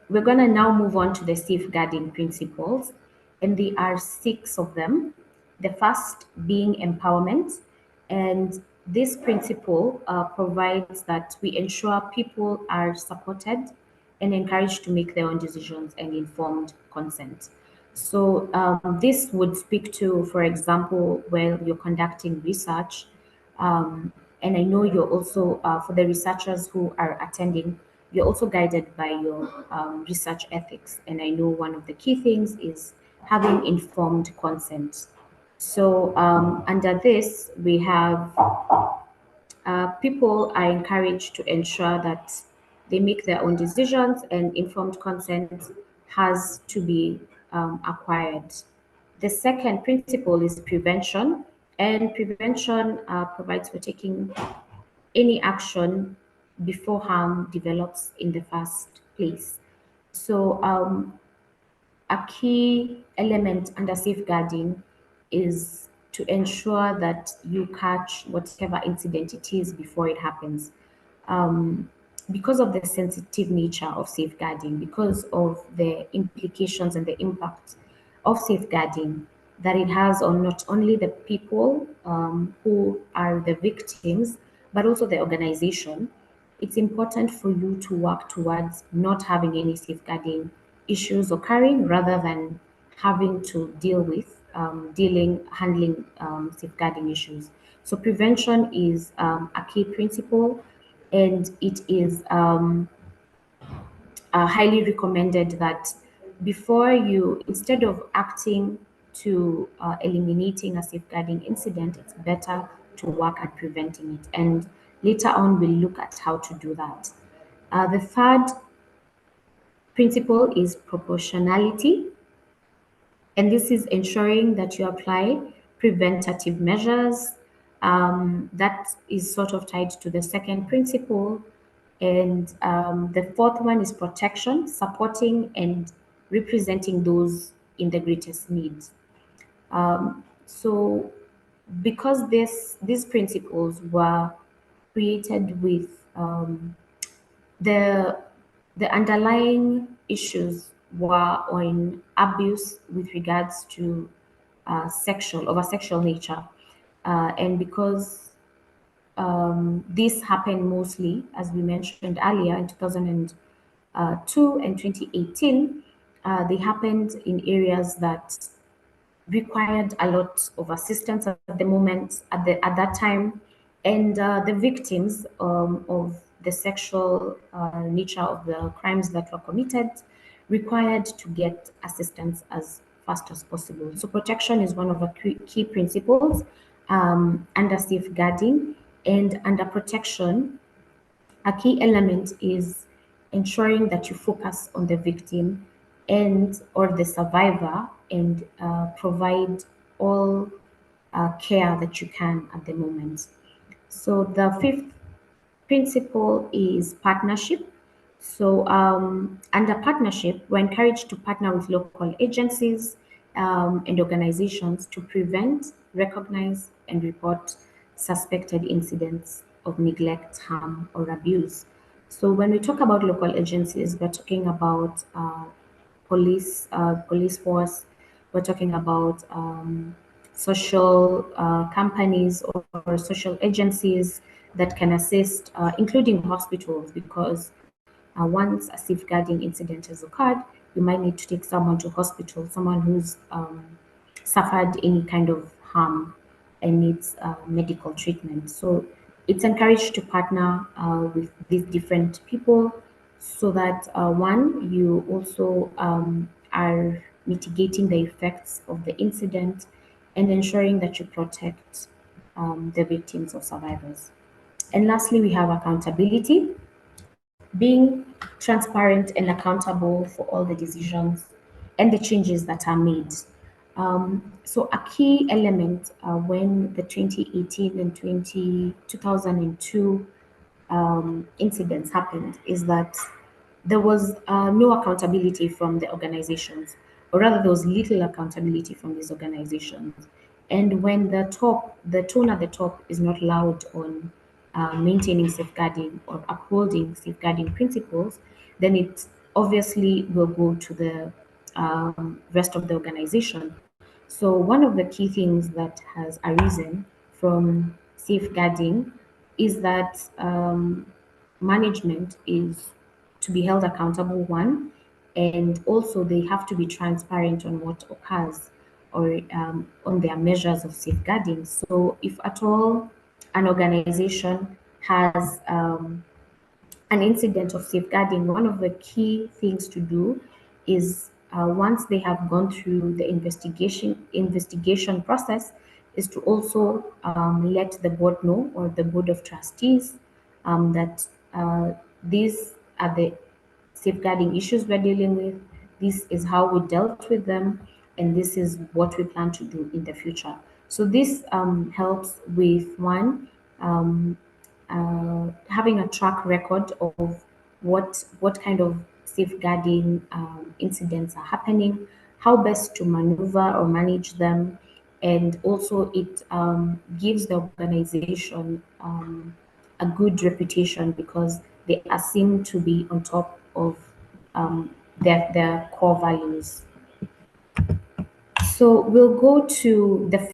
We're going to now move on to the safeguarding principles, and there are 6 of them. The first being empowerment, and this principle provides that we ensure people are supported and encouraged to make their own decisions and informed consent. So this would speak to, for example, where you're conducting research, and I know you're also, for the researchers who are attending, you're also guided by your research ethics. And I know one of the key things is having informed consent. So under this, we have people are encouraged to ensure that they make their own decisions, and informed consent has to be acquired. The second principle is prevention, and prevention provides for taking any action before harm develops in the first place. So, a key element under safeguarding is to ensure that you catch whatever incident it is before it happens. Because of the sensitive nature of safeguarding, because of the implications and the impact of safeguarding that it has on not only the people who are the victims, but also the organization, it's important for you to work towards not having any safeguarding issues occurring rather than having to deal with handling safeguarding issues. So prevention is a key principle, and it is highly recommended that before you, instead of acting to eliminating a safeguarding incident, it's better to work at preventing it. And later on, we'll look at how to do that. The third principle is proportionality, and this is ensuring that you apply preventative measures. That is sort of tied to the second principle. And the fourth one is protection, supporting and representing those in the greatest need. So, because these principles were created with the underlying issues were on abuse with regards to of a sexual nature, and because this happened mostly, as we mentioned earlier, in 2002 and 2018. They happened in areas that required a lot of assistance at the moment, at that time, and the victims of the sexual nature of the crimes that were committed required to get assistance as fast as possible. So protection is one of the key principles under safeguarding, and under protection, a key element is ensuring that you focus on the victim and or the survivor, and provide all care that you can at the moment. So the fifth principle is partnership. So under partnership, we're encouraged to partner with local agencies and organizations to prevent, recognize, and report suspected incidents of neglect, harm, or abuse. So when we talk about local agencies, we're talking about police force. We're talking about social companies or social agencies that can assist, including hospitals, because once a safeguarding incident has occurred, you might need to take someone to hospital, someone who's suffered any kind of harm and needs medical treatment. So it's encouraged to partner with these different people so that one, you also are mitigating the effects of the incident and ensuring that you protect the victims or survivors. And lastly, we have accountability, being transparent and accountable for all the decisions and the changes that are made. So a key element when the 2018 and 2002 incidents happened is that there was no accountability from the organizations, or rather, there was little accountability from these organizations. And when the tone at the top is not loud on maintaining safeguarding or upholding safeguarding principles, then it obviously will go to the rest of the organization. So one of the key things that has arisen from safeguarding is that management is to be held accountable, one, and also they have to be transparent on what occurs or on their measures of safeguarding. So if at all an organization has an incident of safeguarding, one of the key things to do is once they have gone through the investigation process, is to also let the board know, or the board of trustees, that these are the safeguarding issues we're dealing with. This is how we dealt with them, and this is what we plan to do in the future. So this helps with, one, um, having a track record of what kind of safeguarding incidents are happening, how best to maneuver or manage them, and also it gives the organization a good reputation because they are seen to be on top of their core values. So we'll go to the